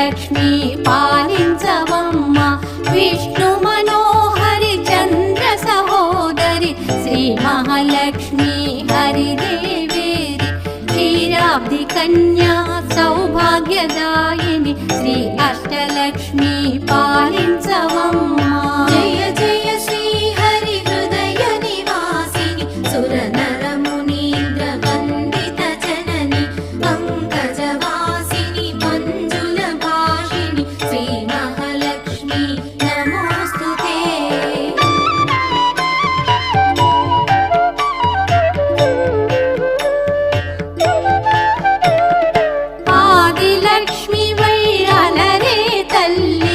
అష్టలక్ష్మి పాలించవమ్మ విష్ణు మనోహరి చంద్ర సహోదరి శ్రీ మహాలక్ష్మి హరిదేవేరి క్షీరాబ్ది కన్యా సౌభాగ్యదాయిని శ్రీ అష్టలక్ష్మి పాలించవమ్మ